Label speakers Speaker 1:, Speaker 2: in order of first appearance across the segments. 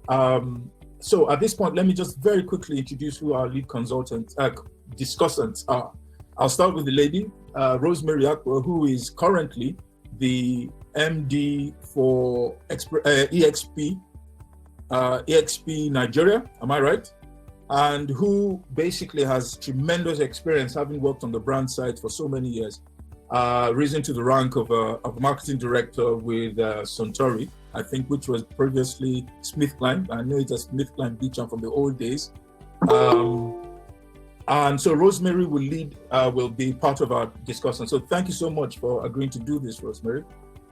Speaker 1: So at this point, let me just very quickly introduce who our lead discussants are. I'll start with the lady, Rosemary Akwa, who is currently the MD for EXP Nigeria, am I right? And who basically has tremendous experience having worked on the brand side for so many years, risen to the rank of marketing director with Suntory, I think, which was previously SmithKline. I know it as SmithKline Beach from the old days. And so Rosemary will be part of our discussion. So thank you so much for agreeing to do this, Rosemary.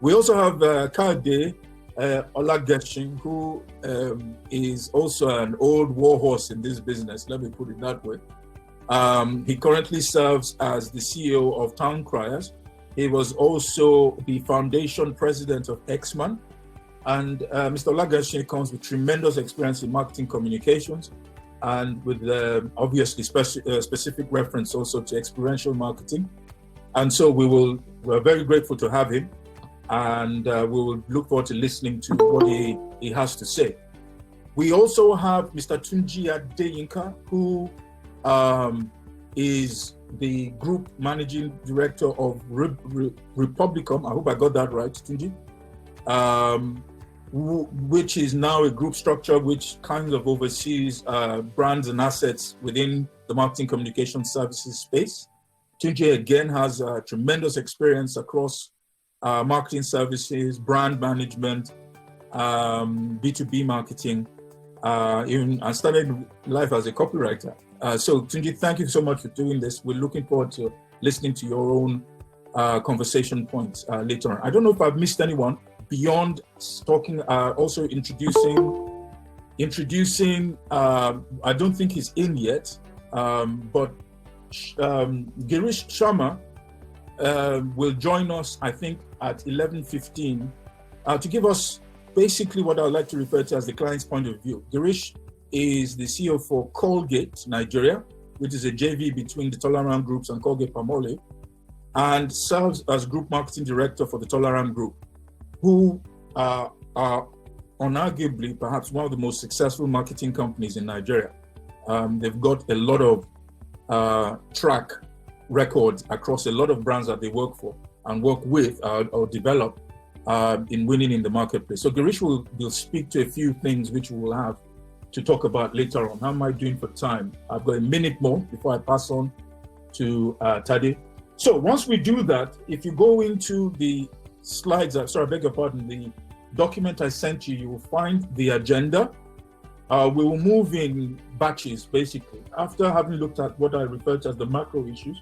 Speaker 1: We also have Kade Olageshin, who is also an old warhorse in this business, let me put it that way. He currently serves as the CEO of Town Criers. He was also the foundation president of Xman. And Mr. Olageshin comes with tremendous experience in marketing communications and with obviously specific reference also to experiential marketing. And so we're very grateful to have him, and we will look forward to listening to what he has to say. We also have Mr. Tunji Adeyinka, who is the group managing director of Republicom. I hope I got that right, Tunji. Which is now a group structure which kind of oversees brands and assets within the marketing communication services space. Tunji again has tremendous experience across marketing services, brand management, B2B marketing. Even I started life as a copywriter. So Tunji, thank you so much for doing this. We're looking forward to listening to your own conversation points later on. I don't know if I've missed anyone beyond talking, also introducing, I don't think he's in yet, but Girish Sharma will join us, I think, at 11:15 to give us basically what I would like to refer to as the client's point of view. Girish is the CEO for Colgate Nigeria, which is a JV between the Tolaram Groups and Colgate Palmolive, and serves as Group Marketing Director for the Tolaram Group, who are unarguably perhaps one of the most successful marketing companies in Nigeria. They've got a lot of track records across a lot of brands that they work for and work with or develop in winning in the marketplace. So Girish will speak to a few things which we will have to talk about later on. How am I doing for time? I've got a minute more before I pass on to Tade. So once we do that, if you go into the slides, sorry, I beg your pardon, the document I sent you, you will find the agenda. We will move in batches, basically. After having looked at what I refer to as the macro issues,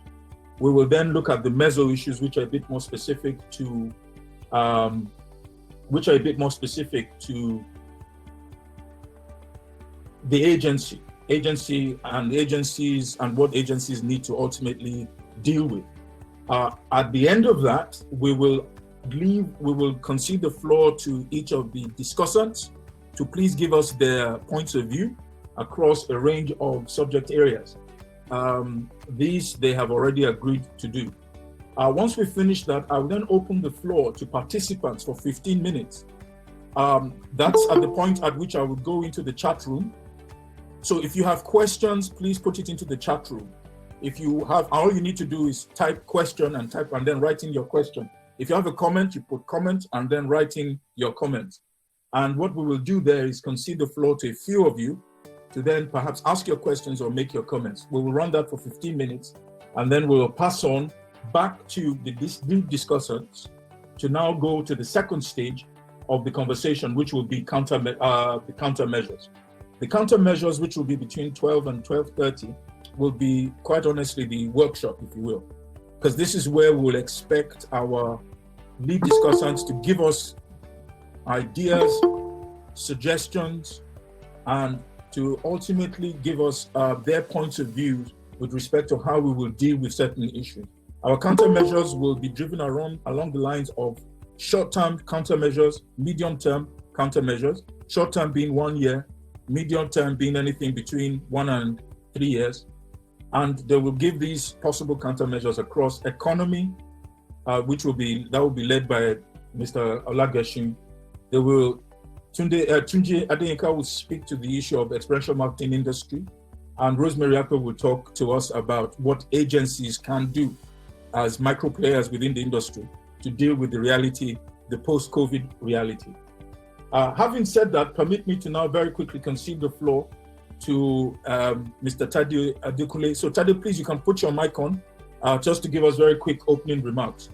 Speaker 1: we will then look at the meso issues, which are a bit more specific to the agency and agencies and what agencies need to ultimately deal with. At the end of that, we will concede the floor to each of the discussants to please give us their points of view across a range of subject areas. These they have already agreed to do. Once we finish that, I will then open the floor to participants for 15 minutes. That's at the point at which I would go into the chat room. So if you have questions, please put it into the chat room. If you have, all you need to do is type question and then write in your question. If you have a comment, you put comment and then write in your comment. And what we will do there is concede the floor to a few of you to then perhaps ask your questions or make your comments. We will run that for 15 minutes and then we will pass on back to the discussants to now go to the second stage of the conversation, which will be the countermeasures. The countermeasures, which will be between 12 and 12:30, will be, quite honestly, the workshop, if you will, because this is where we'll expect our lead discussants to give us ideas, suggestions, and to ultimately give us their points of view with respect to how we will deal with certain issues. Our countermeasures will be driven along the lines of short-term countermeasures, medium-term countermeasures, short-term being 1 year, medium-term being anything between 1 and 3 years. And they will give these possible countermeasures across economy, that will be led by Mr. Olageshin. They will Tunji Adeyinka will speak to the issue of experiential marketing industry, and Rosemary Akpo will talk to us about what agencies can do as micro players within the industry to deal with the reality, the post-COVID reality. Having said that, permit me to now very quickly concede the floor to Mr. Tade Adekunle. So Tade, please, you can put your mic on just to give us very quick opening remarks.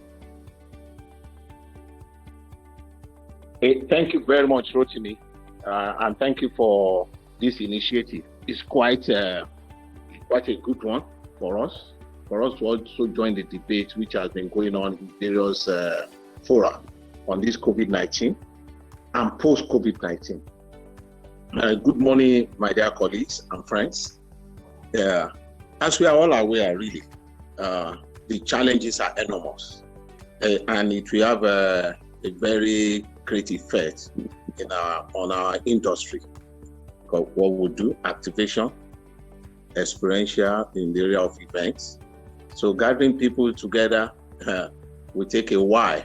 Speaker 2: Hey, thank you very much, Rotimi, and thank you for this initiative. It's quite a good one for us to also join the debate which has been going on in various fora on this COVID-19 and post-COVID-19. Good morning, my dear colleagues and friends. As we are all aware, really, the challenges are enormous, and it will have a very great effect on our industry. What we do, activation, experiential in the area of events. So gathering people together will take a while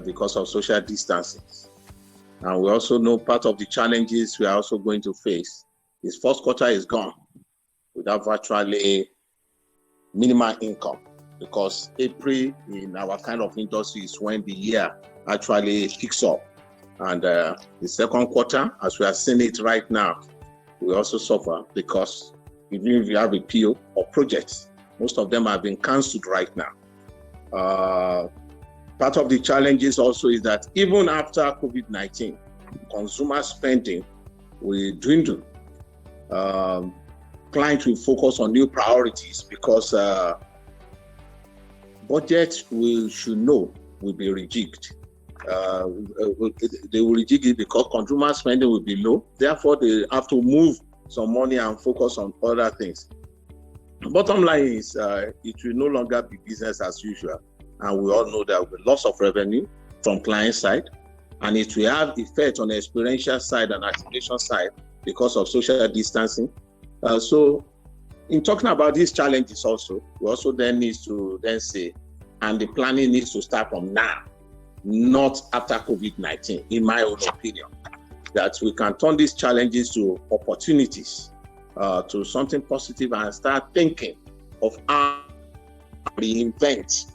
Speaker 2: because of social distancing. And we also know part of the challenges we are also going to face is first quarter is gone without virtually minimal income, because April in our kind of industry is when the year actually picks up. And the second quarter, as we are seeing it right now, we also suffer because even if you have a PO or projects, most of them have been cancelled right now. Part of the challenges also is that even after COVID-19, consumer spending will dwindle. Clients will focus on new priorities because budgets we should know will be rejigged. They will rejig it because consumer spending will be low. Therefore, they have to move some money and focus on other things. The bottom line is it will no longer be business as usual. And we all know there will be loss of revenue from client side. And it will have effect on the experiential side and activation side because of social distancing. So in talking about these challenges also, we also then need to then say, and the planning needs to start from now, not after COVID-19, in my own opinion, that we can turn these challenges to opportunities, to something positive, and start thinking of how to reinvent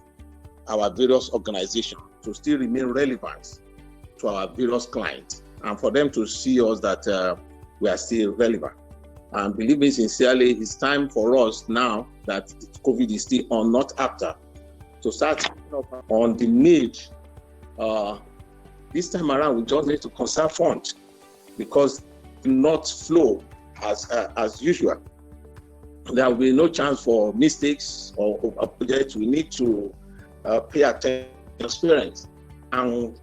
Speaker 2: our various organizations to still remain relevant to our various clients, and for them to see us that we are still relevant. And believe me sincerely, it's time for us now that COVID is still on, not after, to start on the need. This time around, we just need to conserve funds because not flow as usual. There will be no chance for mistakes or projects. We need to pay attention to experience and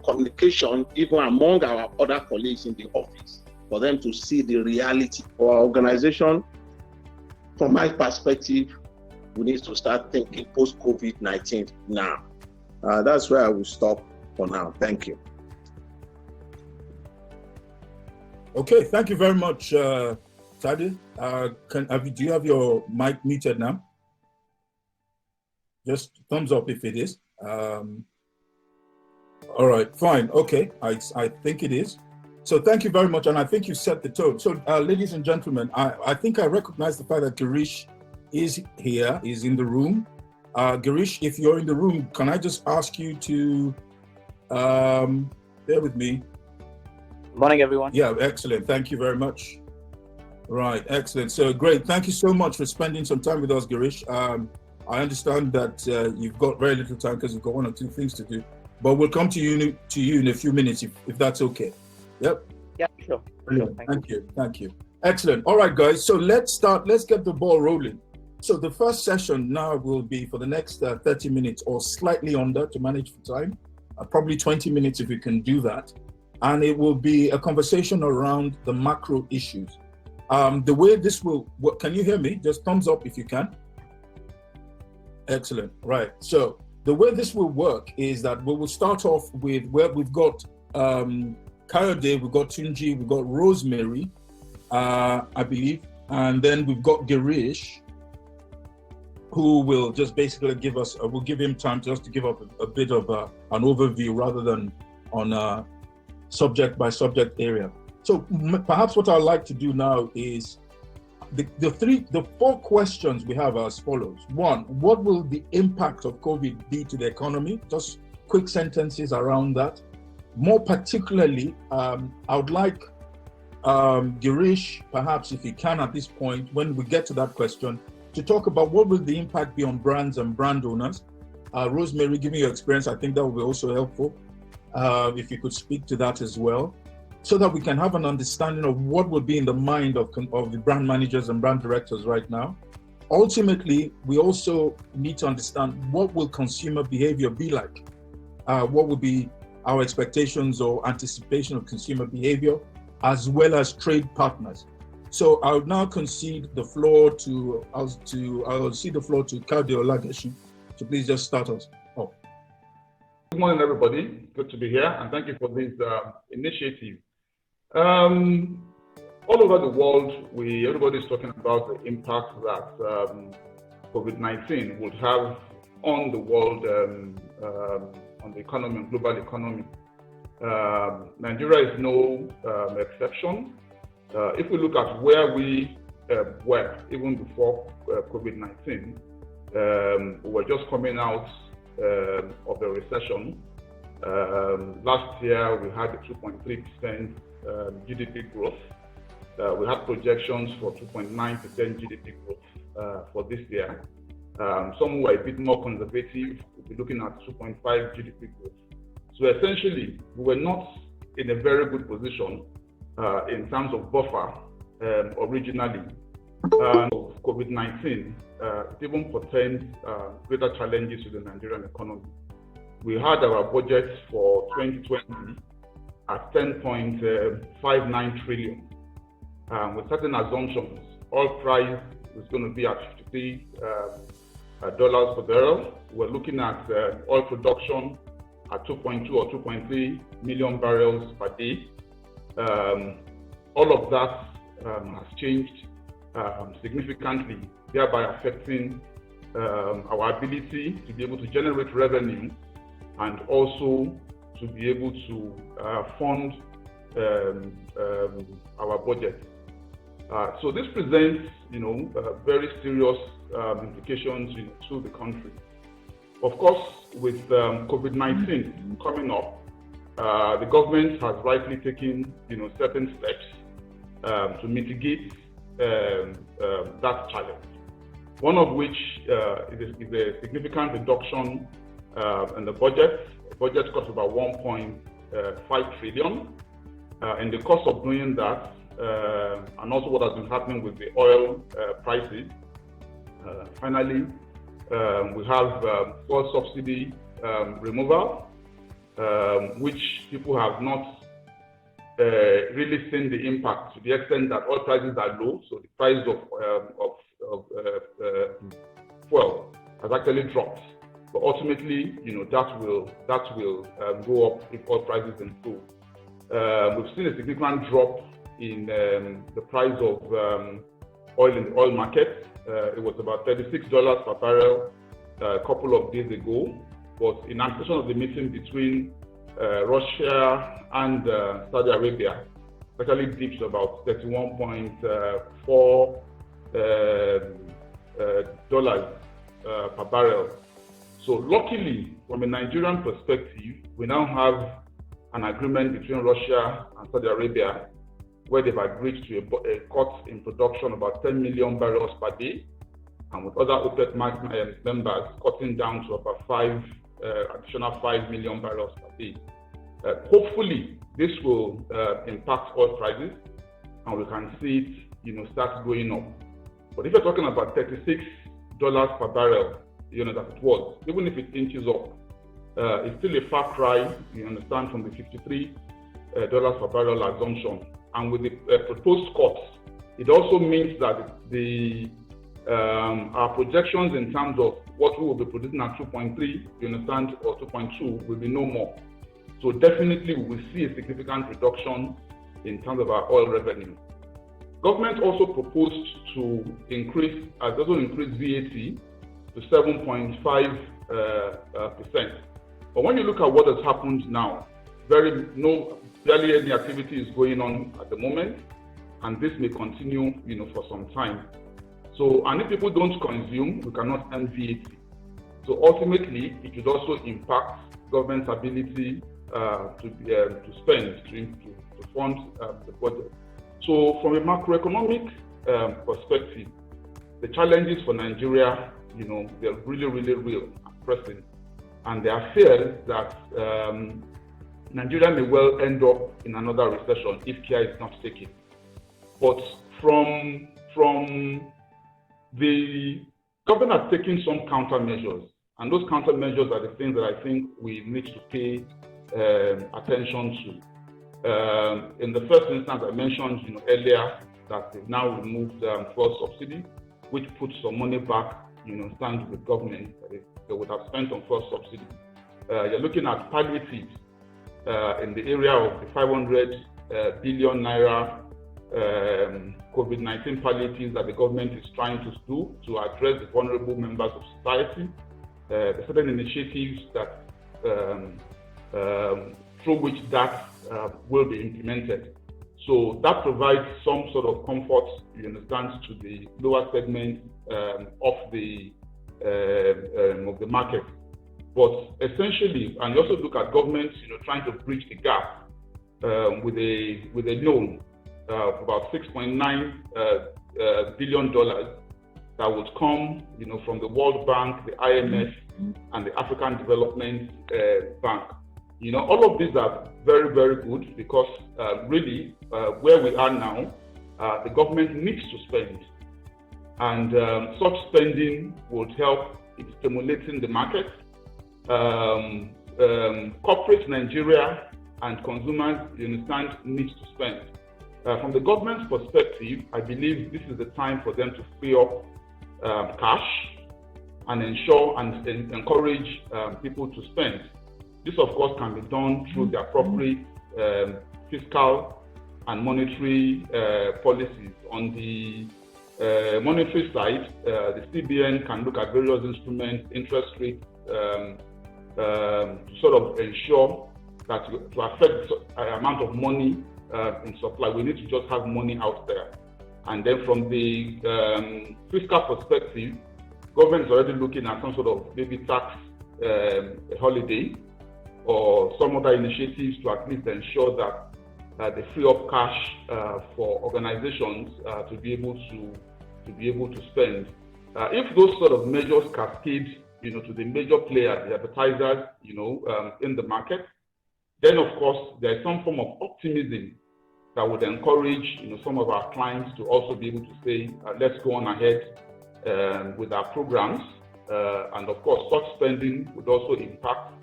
Speaker 2: communication even among our other colleagues in the office for them to see the reality of our organization. From my perspective, we need to start thinking post-COVID-19 now. That's where I will stop for now. Thank you.
Speaker 1: Okay, thank you very much, Tade. Do you have your mic muted now? Just thumbs up if it is. All right, fine. Okay, I think it is. So thank you very much, and I think you set the tone. So, ladies and gentlemen, I think I recognize the fact that Girish is here, is in the room. Girish, if you're in the room, can I just ask you to bear with me?
Speaker 3: Morning, everyone.
Speaker 1: Yeah, excellent. Thank you very much. Right, excellent. So great. Thank you so much for spending some time with us, Girish. I understand that you've got very little time because you've got one or two things to do, but we'll come to you in a few minutes if that's okay. Yep.
Speaker 3: Yeah, sure.
Speaker 1: Brilliant. Thank you. Excellent. All right, guys. So let's start. Let's get the ball rolling. So the first session now will be for the next 30 minutes or slightly under to manage for time, probably 20 minutes if we can do that. And it will be a conversation around the macro issues. The way this will work, can you hear me? Just thumbs up if you can. Excellent. Right. So the way this will work is that we will start off with where we've got Kayode, we've got Tunji, we've got Rosemary, I believe, and then we've got Girish, who will just basically give us, we'll give him time just to give up a bit of an overview rather than on subject by subject area. So perhaps what I'd like to do now is the four questions we have are as follows. One, what will the impact of COVID be to the economy? Just quick sentences around that. More particularly, I would like Girish, perhaps if he can at this point, when we get to that question, to talk about what will the impact be on brands and brand owners. Rosemary, given your experience, I think that will be also helpful. If you could speak to that as well, so that we can have an understanding of what would be in the mind of the brand managers and brand directors right now. Ultimately, we also need to understand what will consumer behavior be like. What will be our expectations or anticipation of consumer behavior, as well as trade partners. So I would now concede the floor to Kade Olageshi. So please just start us off.
Speaker 4: Good morning, everybody. Good to be here, and thank you for this initiative. All over the world, everybody is talking about the impact that COVID-19 would have on the world, on the economy, global economy. Nigeria is no exception. If we look at where we were even before COVID-19, we were just coming out of the recession. Last year, we had a 2.3% GDP growth. We had projections for 2.9% GDP growth for this year. Some were a bit more conservative. We'll be looking at 2.5 GDP growth. So essentially, we were not in a very good position in terms of buffer originally. COVID-19 it even portends greater challenges to the Nigerian economy. We had our budget for 2020 at 10.59 trillion. With certain assumptions, oil price is going to be at $53 per barrel. We're looking at oil production at 2.2 or 2.3 million barrels per day. All of that has changed significantly, thereby affecting our ability to be able to generate revenue and also to be able to fund our budget. So this presents, very serious implications to the country. Of course, with COVID-19 coming up, the government has rightly taken, certain steps to mitigate that challenge. One of which is a significant reduction in the budget. The budget costs about 1.5 trillion. In the course of doing that, and also what has been happening with the oil prices, finally, we have fuel subsidy removal, which people have not really seen the impact to the extent that oil prices are low. So the price of fuel has actually dropped. But ultimately, that will go up if oil prices improve. We've seen a significant drop in the price of oil in the oil market. It was about $36 per barrel a couple of days ago. But in anticipation of the meeting between Russia and Saudi Arabia, actually dipped about $31.4 per barrel. So luckily, from a Nigerian perspective, we now have an agreement between Russia and Saudi Arabia where they've agreed to a cut in production about 10 million barrels per day, and with other OPEC members cutting down to about additional 5 million barrels per day. Hopefully, this will impact oil prices, and we can see it, start going up. But if you're talking about $36 per barrel, that it was, even if it inches up, it's still a far cry, you understand, from the $53 per barrel assumption. And with the proposed cuts, it also means that our projections in terms of what we will be producing at 2.3, you understand, or 2.2 will be no more. So definitely we will see a significant reduction in terms of our oil revenue. Government also proposed to increase VAT to 7.5%. But when you look at what has happened now, barely any activity is going on at the moment, and this may continue, for some time. So, and if people don't consume, we cannot earn VAT. So ultimately, it would also impact government's ability to spend, to fund the budget. So from a macroeconomic perspective, the challenges for Nigeria, they're really, really real and pressing. And there are fears that Nigeria may well end up in another recession if care is not taken. But from the government has taken some countermeasures, and those countermeasures are the things that I think we need to pay attention to. In the first instance, I mentioned earlier that they've now removed fuel subsidy, which puts some money back, stands with government that they would have spent on fuel subsidy. You're looking at palliatives in the area of the 500 billion naira COVID-19 palliatives that the government is trying to do to address the vulnerable members of society. There are certain initiatives that through which that will be implemented. So that provides some sort of comfort, to the lower segment of the market. But essentially, and you also look at governments, trying to bridge the gap with a loan of about $6.9 billion that would come, from the World Bank, the IMF, and the African Development Bank. All of these are very, very good because really, where we are now, the government needs to spend, and such spending would help in stimulating the market. Corporate Nigeria and consumers, need to spend. From the government's perspective, I believe this is the time for them to free up cash and ensure and encourage people to spend. This, of course, can be done through the appropriate fiscal and monetary policies. On the monetary side, the CBN can look at various instruments, interest rates, to sort of ensure that to affect the amount of money in supply, we need to just have money out there. And then from the fiscal perspective, government is already looking at some sort of maybe tax holiday or some other initiatives to at least ensure that they free up cash for organizations to be able to spend. If those sort of measures cascade, to the major players, the advertisers, in the market, then of course there is some form of optimism that would encourage, some of our clients to also be able to say, let's go on ahead with our programs. And of course, such spending would also impact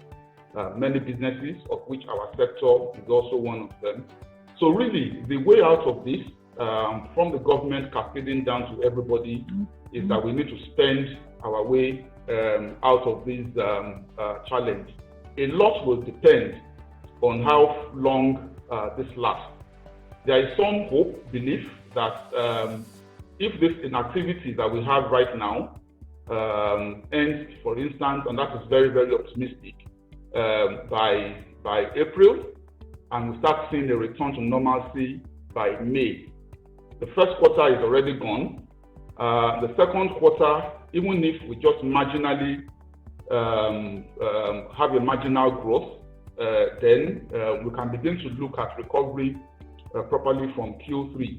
Speaker 4: many businesses, of which our sector is also one of them. So really, the way out of this, from the government cascading down to everybody, is that we need to spend our way out of this challenge. A lot will depend on how long this lasts. There is some hope, belief that if this inactivity that we have right now ends, for instance, and that is very, very optimistic, by April, and we start seeing a return to normalcy by May. The first quarter is already gone. The second quarter, even if we just marginally have a marginal growth, then we can begin to look at recovery properly from Q3.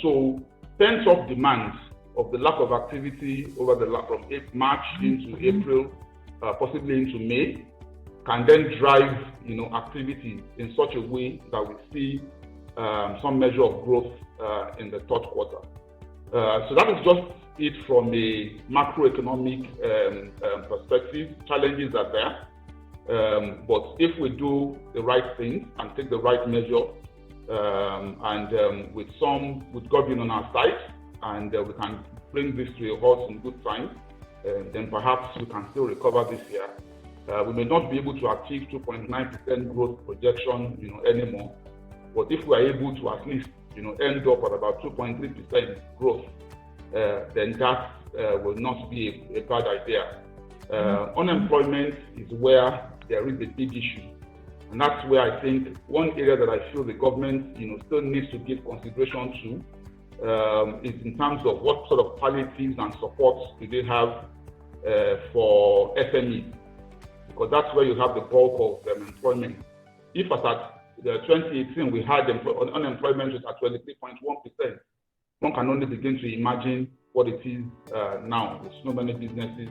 Speaker 4: So pent-up demand of the lack of activity over from March into April, possibly into May, can then drive activity in such a way that we see some measure of growth in the third quarter. So that is just it from a macroeconomic perspective. Challenges are there, but if we do the right things and take the right measure, and with government on our side, and we can bring this to a halt in good time, then perhaps we can still recover this year. We may not be able to achieve 2.9% growth projection, anymore, but if we are able to at least, end up at about 2.3% growth, then that will not be a bad idea. Unemployment is where there is a big issue. And that's where I think one area that I feel the government, still needs to give consideration to is in terms of what sort of palliatives and supports do they have for SMEs, because that's where you have the bulk of employment. If as at the 2018 we had unemployment rate at 23.1%, one can only begin to imagine what it is now. There's so many businesses,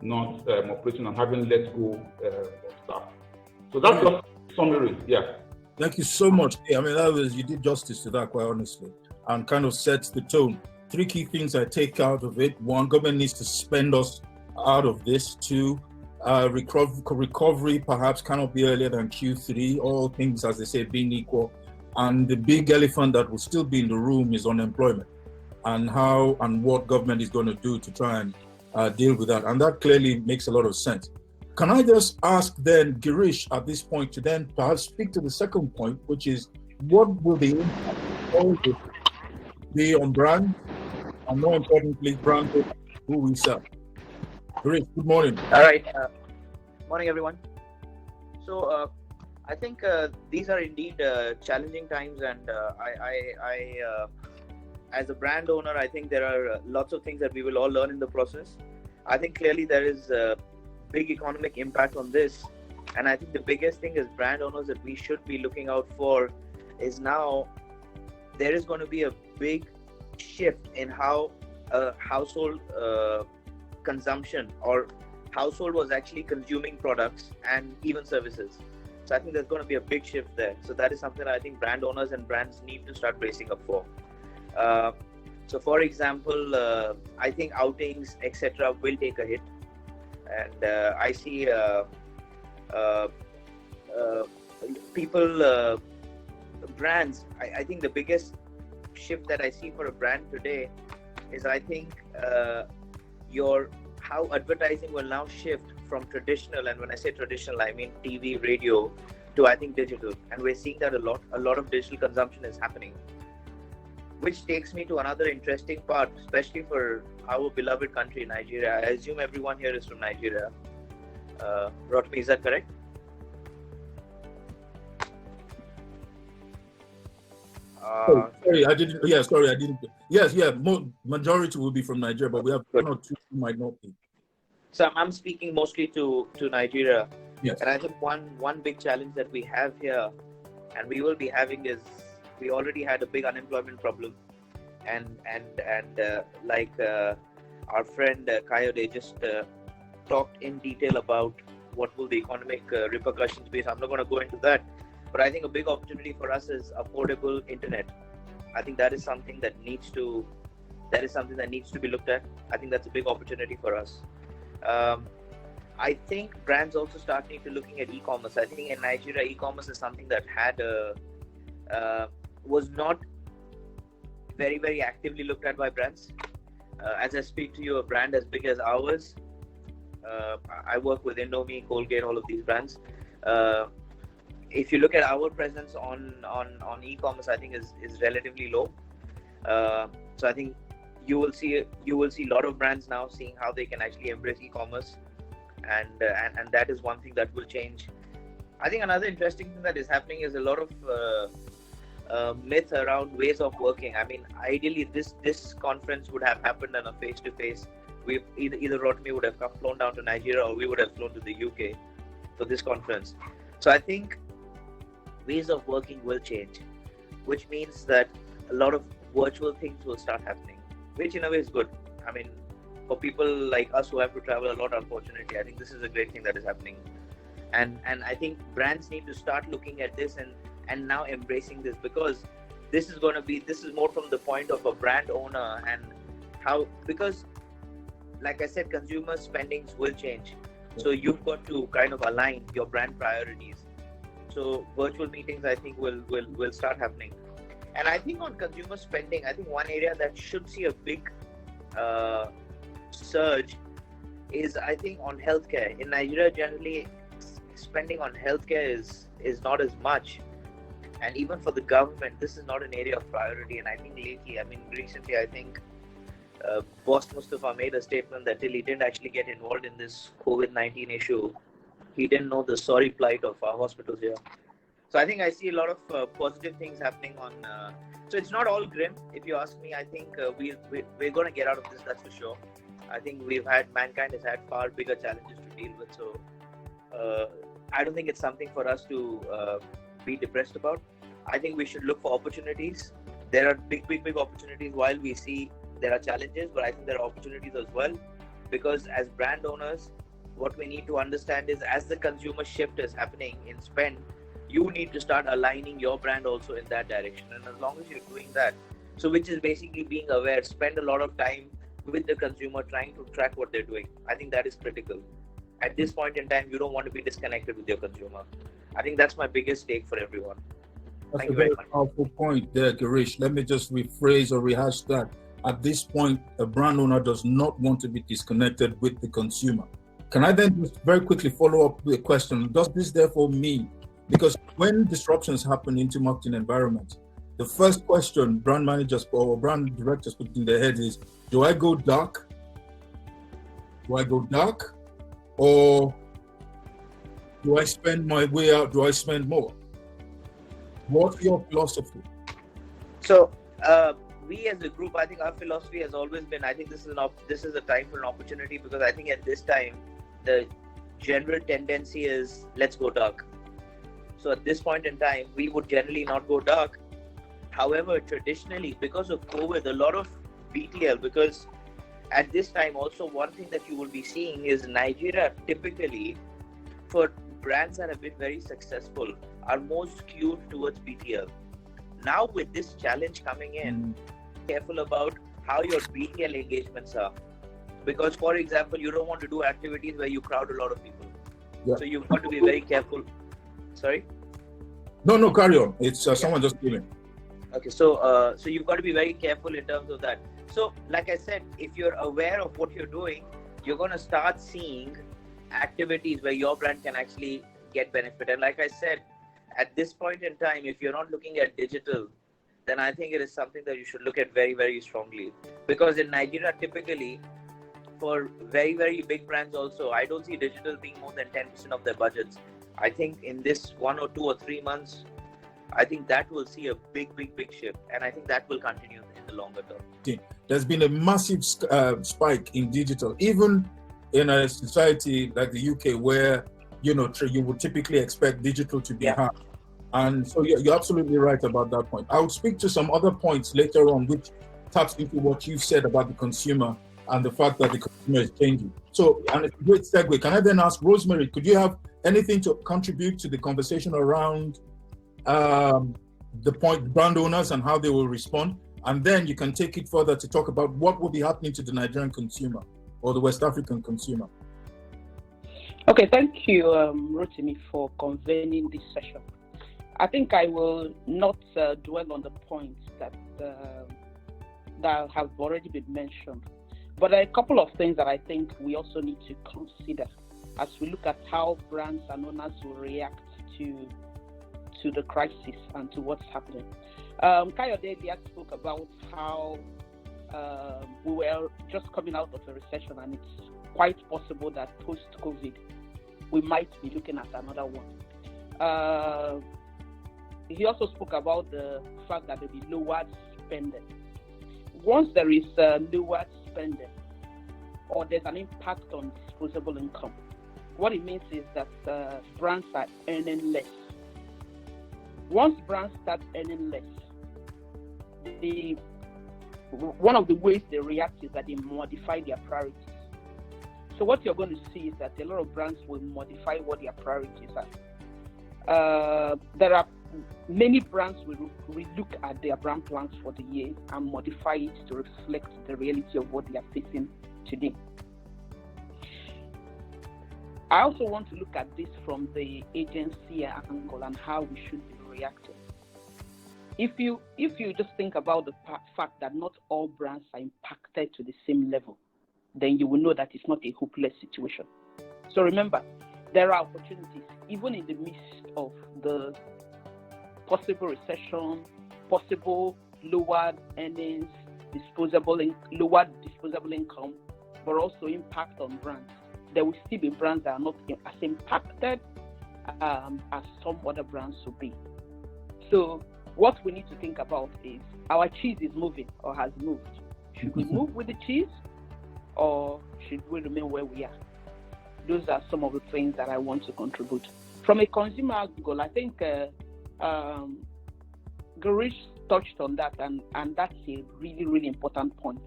Speaker 4: not operating and having let go of staff. So that's just summary. Yeah.
Speaker 1: Thank you so much. I mean, you did justice to that, quite honestly, and kind of sets the tone. 3 key things I take out of it: 1, government needs to spend us out of this. 2, recovery perhaps cannot be earlier than Q3. All things, as they say, being equal. And the big elephant that will still be in the room is unemployment, and how and what government is going to do to try and deal with that. And that clearly makes a lot of sense. Can I just ask then, Girish, at this point, to then perhaps speak to the second point, which is what will the impact be on brand, and more importantly, brand who we serve? Girish, good morning.
Speaker 3: All right. Morning, everyone. So I think these are indeed challenging times, and I as a brand owner, I think there are lots of things that we will all learn in the process. I think clearly there is big economic impact on this, and I think the biggest thing as brand owners that we should be looking out for is now there is going to be a big shift in how household consumption or household was actually consuming products and even services. So I think there's going to be a big shift there. So that is something I think brand owners and brands need to start bracing up for. So for example, I think outings, etc. will take a hit. And I see people, brands, I think the biggest shift that I see for a brand today is I think how advertising will now shift from traditional, and when I say traditional, I mean TV, radio, to I think digital. And we're seeing that a lot of digital consumption is happening. Which takes me to another interesting part, especially for our beloved country, Nigeria. I assume everyone here is from Nigeria. Rotmi, is that correct?
Speaker 1: Sorry, I didn't. Yeah, sorry, I didn't. Yes, yeah. Majority will be from Nigeria, but we have 1 or 2 who might not be.
Speaker 3: So I'm speaking mostly to Nigeria.
Speaker 1: Yes.
Speaker 3: And I think one big challenge that we have here, and we will be having, is we already had a big unemployment problem, and like our friend Kayode just talked in detail about what will the economic repercussions be. So I'm not going to go into that, but I think a big opportunity for us is affordable internet. I think that is something that needs to be looked at. I think that's a big opportunity for us. I think brands also start need to looking at e-commerce. I think in Nigeria, e-commerce is something that had was not very, very actively looked at by brands. As I speak to you, a brand as big as ours, I work with Indomie, Colgate, all of these brands. If you look at our presence on e-commerce, I think is relatively low. So I think you will see a lot of brands now seeing how they can actually embrace e-commerce, and that is one thing that will change. I think another interesting thing that is happening is a lot of myth around ways of working. I mean, ideally this conference would have happened on a face-to-face. We either Rotmi would have flown down to Nigeria, or we would have flown to the UK for this conference. So I think ways of working will change, which means that a lot of virtual things will start happening, which in a way is good. I mean, for people like us who have to travel a lot, unfortunately, I think this is a great thing that is happening. And I think brands need to start looking at this and now embracing this, because this is more from the point of a brand owner, and how, because like I said, consumer spendings will change. So you've got to kind of align your brand priorities. So virtual meetings, I think, will start happening. And I think on consumer spending, I think one area that should see a big surge is, I think, on healthcare. In Nigeria, generally, spending on healthcare is not as much. And even for the government, this is not an area of priority. And I think recently, I think Boss Mustafa made a statement that till he didn't actually get involved in this Covid19 issue, he didn't know the sorry plight of our hospitals here. So I think I see a lot of positive things happening on. So it's not all grim, if you ask me. I think we're going to get out of this, that's for sure. I think mankind has had far bigger challenges to deal with. So I don't think it's something for us to be depressed about. I think we should look for opportunities. There are big opportunities while we see there are challenges, but I think there are opportunities as well. Because as brand owners, what we need to understand is as the consumer shift is happening in spend, you need to start aligning your brand also in that direction. And as long as you're doing that, so which is basically being aware, spend a lot of time with the consumer trying to track what they're doing. I think that is critical. At this point in time, you don't want to be disconnected with your consumer. I think that's my biggest take for everyone.
Speaker 1: That's a very powerful point there, Girish. Let me just rephrase or rehash that. At this point, a brand owner does not want to be disconnected with the consumer. Can I then just very quickly follow up with a question? Does this therefore mean, because when disruptions happen into marketing environments, the first question brand managers or brand directors put in their heads is, do I go dark? Or do I spend my way out? Do I spend more? What's your philosophy?
Speaker 3: So we as a group, I think our philosophy has always been, I think this is a time for an opportunity, because I think at this time, the general tendency is let's go dark. So at this point in time, we would generally not go dark. However, traditionally, because of COVID, a lot of BTL, because at this time also one thing that you will be seeing is Nigeria typically, for brands that have been very successful, are more skewed towards BTL. Now with this challenge coming in, be careful about how your BTL engagements are. Because for example, you don't want to do activities where you crowd a lot of people. Yeah. So you've got to be very careful. Sorry?
Speaker 1: No, carry on. It's someone just came in.
Speaker 3: Okay, so you've got to be very careful in terms of that. So like I said, if you're aware of what you're doing, you're going to start seeing activities where your brand can actually get benefit. And like I said, at this point in time, if you're not looking at digital, then I think it is something that you should look at very, very strongly. Because in Nigeria, typically, for very, very big brands also, I don't see digital being more than 10% of their budgets. I think in this 1 or 2 or 3 months, I think that will see a big shift. And I think that will continue in the longer term.
Speaker 1: There's been a massive spike in digital, even in a society like the UK where, you would typically expect digital to be high. And so you're absolutely right about that point. I would speak to some other points later on, which taps into what you said about the consumer and the fact that the consumer is changing. So, and it's a great segue. Can I then ask Rosemary, could you have anything to contribute to the conversation around the point brand owners and how they will respond? And then you can take it further to talk about what will be happening to the Nigerian consumer or the West African consumer.
Speaker 5: Okay, thank you, Rotimi, for convening this session. I think I will not dwell on the points that have already been mentioned, but there are a couple of things that I think we also need to consider as we look at how brands and owners will react to the crisis and to what's happening. Kayode spoke about how we were just coming out of a recession, and it's quite possible that post-COVID, we might be looking at another one. He also spoke about the fact that there will be lowered spending. Once there is lowered spending, or there's an impact on disposable income, what it means is that brands are earning less. Once brands start earning less, one of the ways they react is that they modify their priorities. So what you're going to see is that a lot of brands will modify what their priorities are. There are many brands will look at their brand plans for the year and modify it to reflect the reality of what they are facing today. I also want to look at this from the agency angle and how we should be reacting. If you just think about the fact that not all brands are impacted to the same level, then you will know that it's not a hopeless situation. So remember, there are opportunities, even in the midst of the possible recession, possible lowered earnings, lowered disposable income, but also impact on brands. there will still be brands that are not as impacted as some other brands will be. So what we need to think about is, our cheese is moving or has moved. Should we move with the cheese, or should we remain where we are? Those are some of the things that I want to contribute. From a consumer angle, I think Garish touched on that, and that's a really, really important point.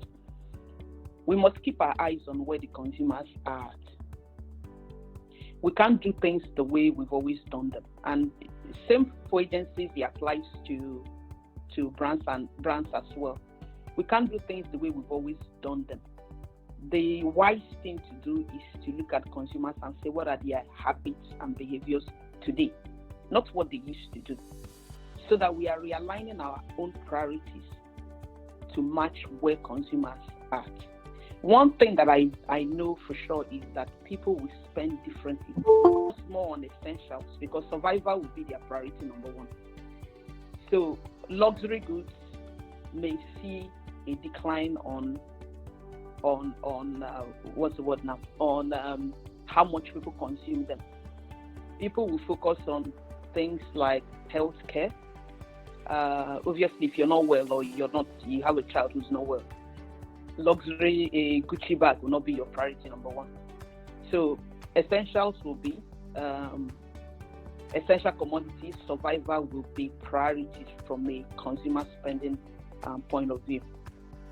Speaker 5: We must keep our eyes on where the consumers are at. We can't do things the way we've always done them. And same for agencies, it applies to brands as well. We can't do things the way we've always done them. The wise thing to do is to look at consumers and say, what are their habits and behaviors today, not what they used to do, so that we are realigning our own priorities to match where consumers are at. One thing that I know for sure is that people will spend differently, more on essentials, because survival will be their priority number one. So luxury goods may see a decline on what's the word now? On how much people consume them. People will focus on things like healthcare. Obviously, if you're not well, or you have a child who's not well, luxury, a Gucci bag will not be your priority number one. So essentials will be essential commodities. Survival will be priorities from a consumer spending point of view.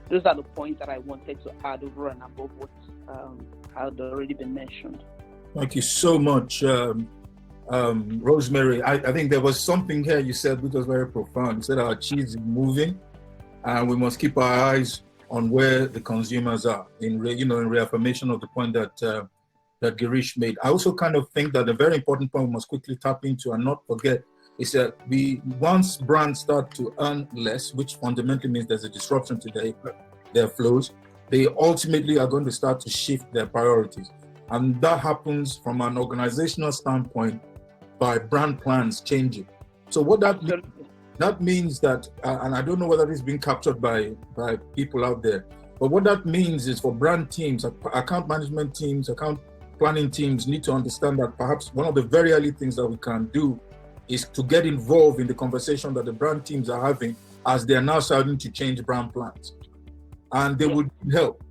Speaker 5: Those are the points that I wanted to add over and above what had already been mentioned.
Speaker 1: Thank you so much, Rosemary. I think there was something here you said which was very profound. You said our cheese is moving, and we must keep our eyes on where the consumers are. In reaffirmation of the point that Girish made. I also kind of think that a very important point we must quickly tap into and not forget is that once brands start to earn less, which fundamentally means there's a disruption to their flows, they ultimately are going to start to shift their priorities. And that happens from an organizational standpoint by brand plans changing. So what that means that, and I don't know whether this is being captured by people out there, but what that means is for brand teams, account management teams, account planning teams need to understand that perhaps one of the very early things that we can do is to get involved in the conversation that the brand teams are having as they are now starting to change brand plans. And they would help.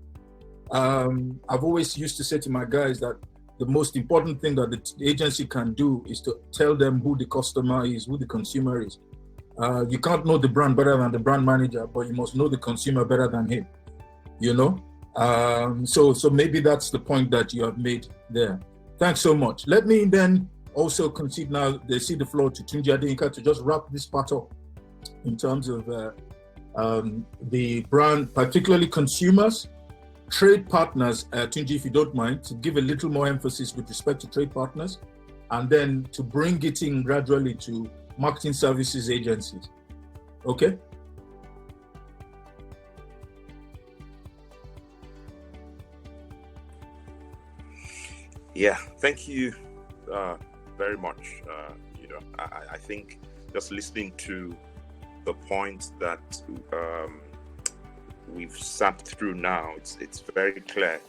Speaker 1: I've always used to say to my guys that the most important thing that the agency can do is to tell them who the customer is, who the consumer is. You can't know the brand better than the brand manager, but you must know the consumer better than him, So maybe that's the point that you have made there. Thanks so much. Let me then also concede now, they see the floor to Tunji Adeyinka to just wrap this part up in terms of the brand, particularly consumers, trade partners. Tunji, if you don't mind, to give a little more emphasis with respect to trade partners, and then to bring it in gradually to marketing services agencies. Okay?
Speaker 6: Yeah, thank you very much. I think just listening to the points that we've sat through now, it's very clear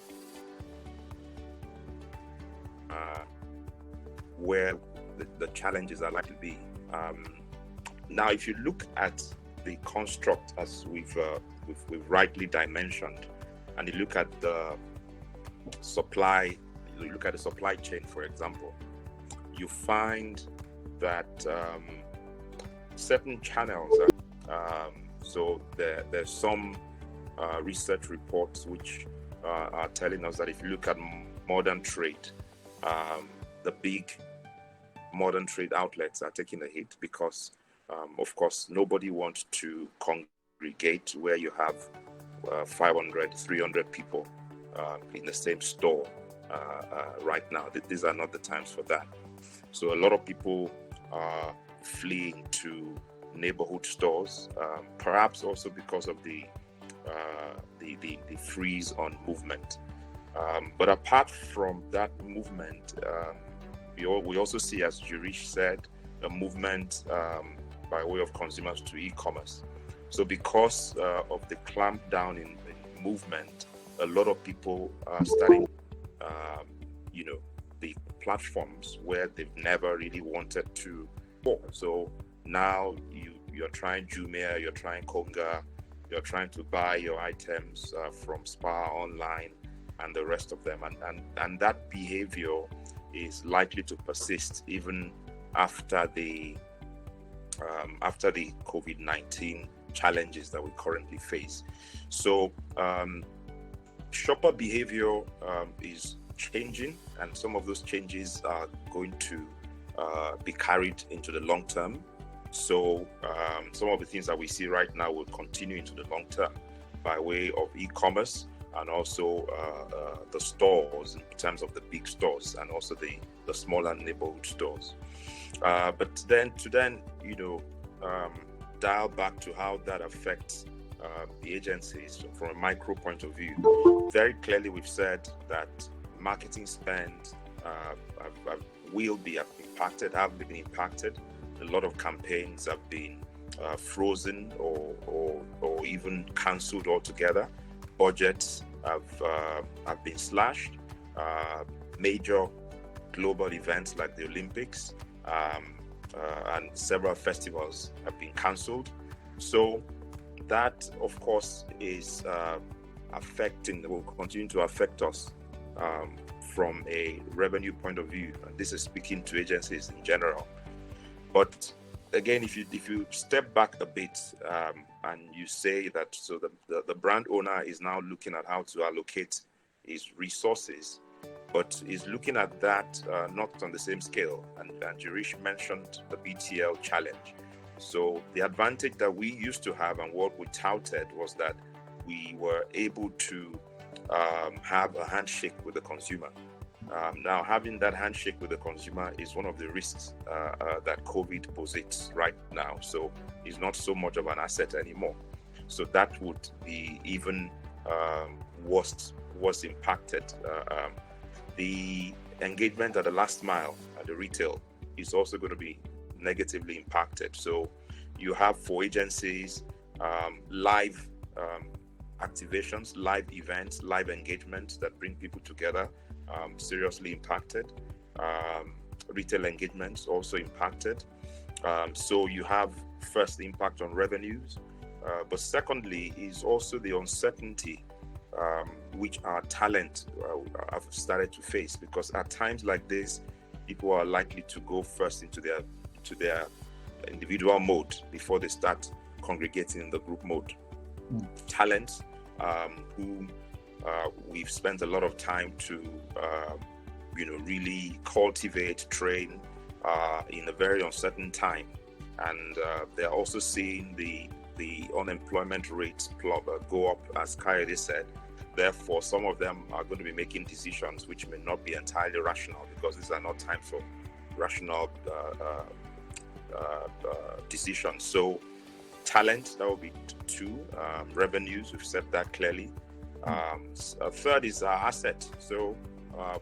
Speaker 6: where the challenges are likely to be. Now, if you look at the construct as we've rightly dimensioned, and you look at the supply, you look at the supply chain, for example, you find that certain channels so there's some research reports which are telling us that if you look at modern trade, the big modern trade outlets are taking a hit because of course nobody wants to congregate where you have 500, 300 people in the same store right now. These are not the times for that. So a lot of people are fleeing to neighborhood stores, perhaps also because of the freeze on movement. But apart from that movement, we also see, as Jirish said, a movement by way of consumers to e-commerce. So because of the clamp down in movement, a lot of people are starting the platforms where they've never really wanted to go. So now you're trying Jumia, you're trying Konga, you're trying to buy your items from Spar online and the rest of them, and that behavior is likely to persist even after the COVID-19 challenges that we currently face. So shopper behavior is changing, and some of those changes are going to be carried into the long term. So some of the things that we see right now will continue into the long term by way of e-commerce, and also the stores in terms of the big stores, and also the smaller neighborhood stores. But then dial back to how that affects the agencies from a micro point of view. Very clearly, we've said that marketing spend will be impacted, have been impacted. A lot of campaigns have been frozen or even cancelled altogether. Budgets have been slashed. Major global events like the Olympics and several festivals have been cancelled. So that, of course, is will continue to affect us from a revenue point of view. And this is speaking to agencies in general. But again, if you step back a bit and you say that, so the brand owner is now looking at how to allocate his resources, but is looking at that not on the same scale. And Jirish mentioned the BTL challenge. So the advantage that we used to have and what we touted was that we were able to have a handshake with the consumer. Now, having that handshake with the consumer is one of the risks that COVID poses right now. So it's not so much of an asset anymore. So that would be even worse impacted. The engagement at the last mile at the retail is also going to be negatively impacted. So you have, for agencies, live activations, live events, live engagements that bring people together, seriously impacted. Retail engagements also impacted. So you have first the impact on revenues, but secondly is also the uncertainty which our talent have started to face, because at times like this, people are likely to go first into their individual mode before they start congregating in the group mode. Talent who we've spent a lot of time to really cultivate, train in a very uncertain time, and they're also seeing the unemployment rate go up, as Kayode said. Therefore, some of them are going to be making decisions which may not be entirely rational, because these are not time for rational decisions. So talent, that will be two. Revenues, we've said that clearly. Third is our asset. So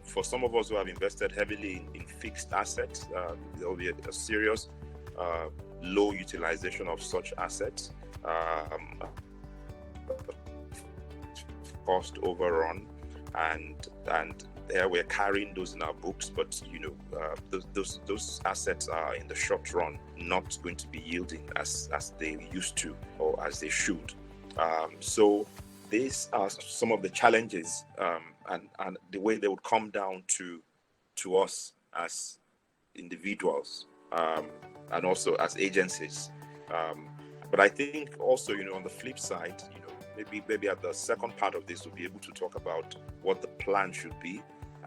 Speaker 6: for some of us who have invested heavily in fixed assets, there will be a serious low utilization of such assets, cost overrun, and there we're carrying those in our books, but those assets are in the short run not going to be yielding as they used to or as they should. So these are some of the challenges and the way they would come down to us as individuals and also as agencies. But I think also, on the flip side, maybe at the second part of this, we'll be able to talk about what the plan should be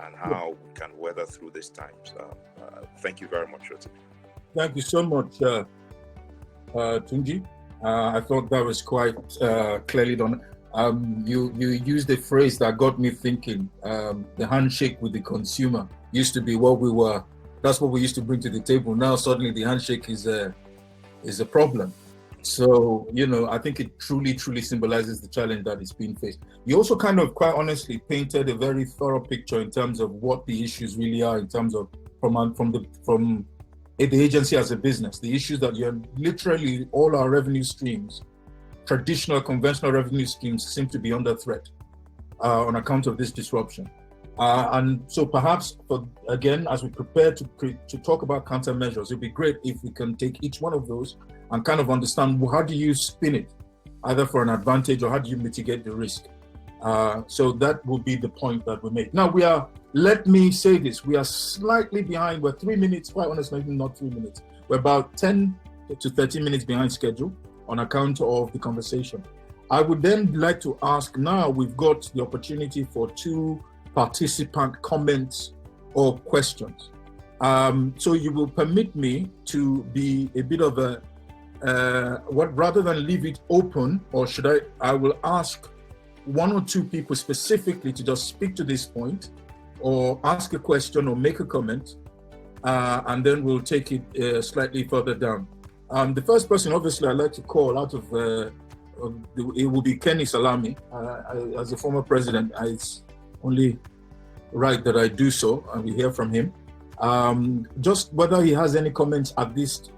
Speaker 6: and how we can weather through these times. Thank you very much, Roti.
Speaker 1: Thank you so much, Tunji. I thought that was quite clearly done. You used a phrase that got me thinking. The handshake with the consumer used to be that's what we used to bring to the table. Now suddenly the handshake is a problem. So, I think it truly symbolizes the challenge that is being faced. You also kind of quite honestly painted a very thorough picture in terms of what the issues really are in terms of from the agency as a business. The issues that you're literally all our revenue streams, traditional conventional revenue streams, seem to be under threat on account of this disruption. And so perhaps, again, as we prepare to talk about countermeasures, it'd be great if we can take each one of those and kind of understand, well, how do you spin it, either for an advantage or how do you mitigate the risk? So that will be the point that we make. Now let me say this, we are slightly behind. We're 3 minutes, quite honestly, not 3 minutes. We're about 10 to 13 minutes behind schedule on account of the conversation. I would then like to ask, now we've got the opportunity for 2 participant comments or questions. So you will permit me to be a bit of a, rather than leave it open, or I will ask 1 or 2 people specifically to just speak to this point or ask a question or make a comment, and then we'll take it slightly further down. The first person, obviously, I'd like to call out of, it will be Kenny Salami. As a former president, it's only right that I do so, and we hear from him. Just whether he has any comments at this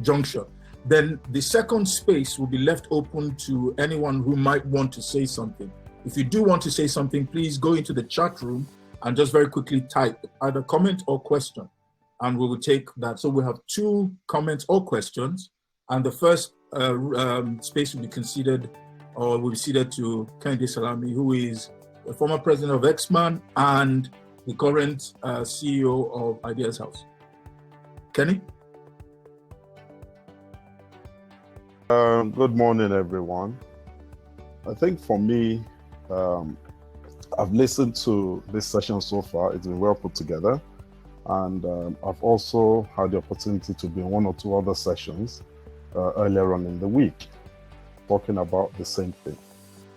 Speaker 1: juncture. Then the second space will be left open to anyone who might want to say something. If you do want to say something, please go into the chat room and just very quickly type either comment or question, and we will take that. So we have 2 comments or questions, and the first space will be considered, or will be ceded to Kennedy Salami, who is the former president of X-Man and the current CEO of Ideas House. Kenny?
Speaker 7: Good morning, everyone. I think for me, I've listened to this session so far. It's been well put together. And I've also had the opportunity to be in 1 or 2 other sessions earlier on in the week, talking about the same thing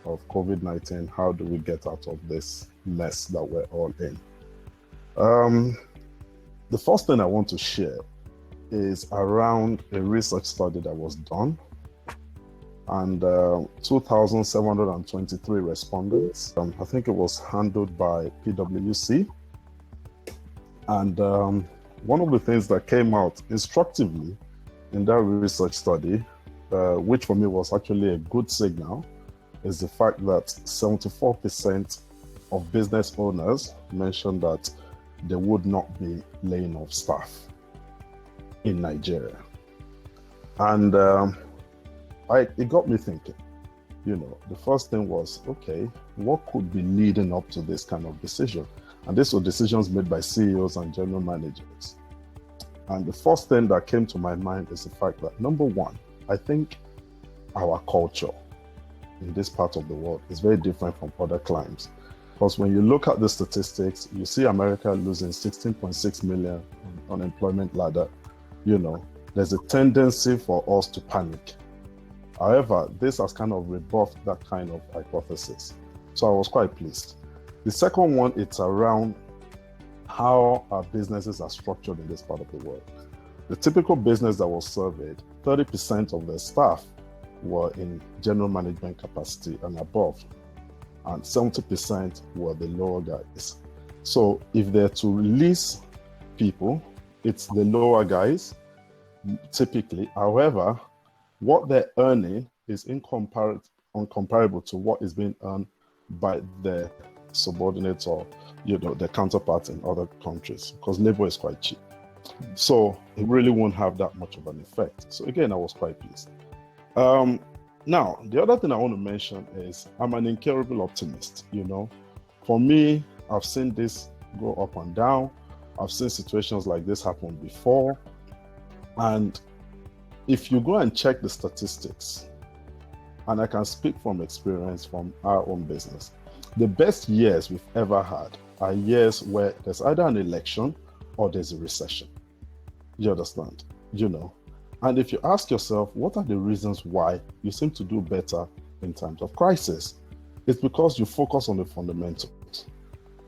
Speaker 7: of COVID-19. How do we get out of this mess that we're all in? The first thing I want to share is around a research study that was done, and 2,723 respondents. I think it was handled by PwC. And one of the things that came out instructively in that research study, which for me was actually a good signal, is the fact that 74% of business owners mentioned that they would not be laying off staff in Nigeria. And it got me thinking. The first thing was, okay, what could be leading up to this kind of decision? And these were decisions made by CEOs and general managers. And the first thing that came to my mind is the fact that, number one, I think our culture in this part of the world is very different from other climes. Because when you look at the statistics, you see America losing 16.6 million on unemployment ladder. There's a tendency for us to panic. However, this has kind of rebuffed that kind of hypothesis. So I was quite pleased. The second one, it's around how our businesses are structured in this part of the world. The typical business that was surveyed, 30% of their staff were in general management capacity and above, and 70% were the lower guys. So if they're to release people, it's the lower guys, typically. However, what they're earning is incomparable to what is being earned by their subordinates or their counterparts in other countries, because labor is quite cheap. So it really won't have that much of an effect. So again, I was quite pleased. Now, the other thing I want to mention is I'm an incurable optimist. For me, I've seen this go up and down. I've seen situations like this happen before. And if you go and check the statistics, and I can speak from experience from our own business, the best years we've ever had are years where there's either an election or there's a recession. You understand? And if you ask yourself, what are the reasons why you seem to do better in times of crisis? It's because you focus on the fundamentals.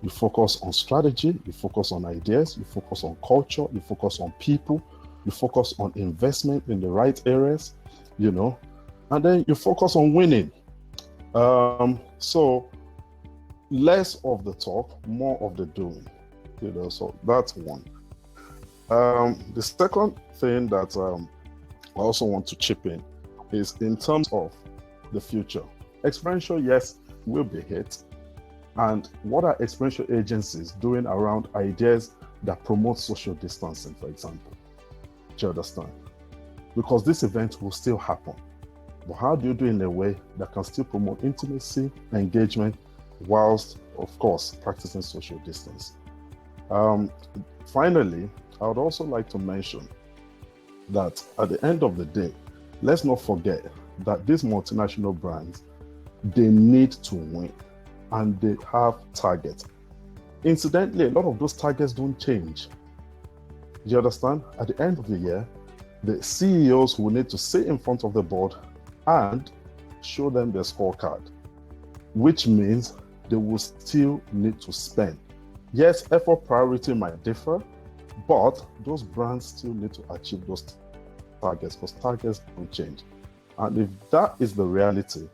Speaker 7: You focus on strategy, you focus on ideas, you focus on culture, you focus on people, you focus on investment in the right areas, and then you focus on winning. So less of the talk, more of the doing, so that's one. The second thing that I also want to chip in is in terms of the future. Experiential, yes, will be hit. And what are experiential agencies doing around ideas that promote social distancing, for example? Do you understand? Because this event will still happen. But how do you do it in a way that can still promote intimacy, engagement, whilst, of course, practicing social distance? Finally, I would also like to mention that at the end of the day, let's not forget that these multinational brands, they need to win and they have targets. Incidentally, a lot of those targets don't change. Do you understand? At the end of the year, the CEOs will need to sit in front of the board and show them their scorecard, which means they will still need to spend. Yes, effort priority might differ, but those brands still need to achieve those targets because targets don't change. And if that is the reality,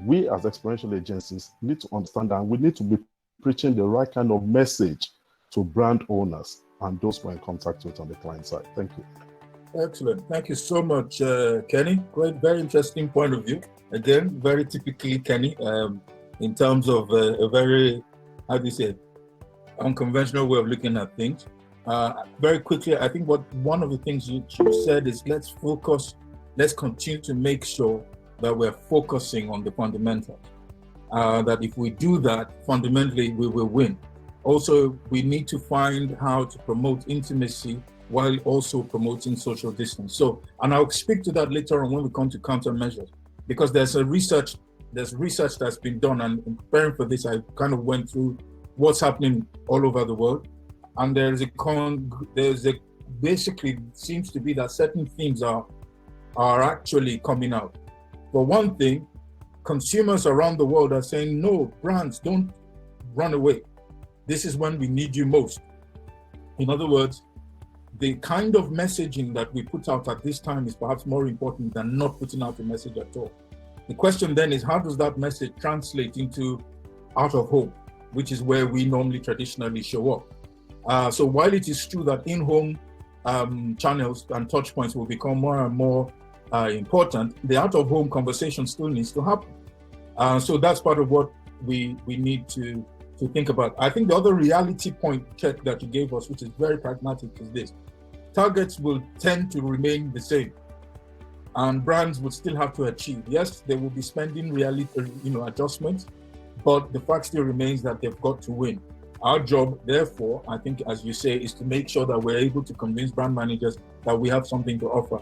Speaker 7: we as experiential agencies need to understand that we need to be preaching the right kind of message to brand owners and those we're in contact with on the client side. Thank you.
Speaker 1: Excellent. Thank you so much, Kenny. Great, very interesting point of view. Again, very typically Kenny, in terms of a very, how do you say, unconventional way of looking at things. Very quickly, I think one of the things you said is let's continue to make sure that we're focusing on the fundamentals. That if we do that, fundamentally, we will win. Also, we need to find how to promote intimacy while also promoting social distance. So, and I'll speak to that later on when we come to countermeasures, because there's research that's been done, and in preparing for this, I kind of went through what's happening all over the world, and basically seems to be that certain themes are actually coming out. For one thing, consumers around the world are saying, no, brands, don't run away. This is when we need you most. In other words, the kind of messaging that we put out at this time is perhaps more important than not putting out a message at all. The question then is, how does that message translate into out of home, which is where we normally traditionally show up? So while it is true that in-home channels and touch points will become more and more important, the out-of-home conversation still needs to happen. So that's part of what we need to think about. I think the other reality point check that you gave us, which is very pragmatic, is this. Targets will tend to remain the same, and brands will still have to achieve. Yes, they will be spending adjustments, but the fact still remains that they've got to win. Our job, therefore, I think, as you say, is to make sure that we're able to convince brand managers that we have something to offer.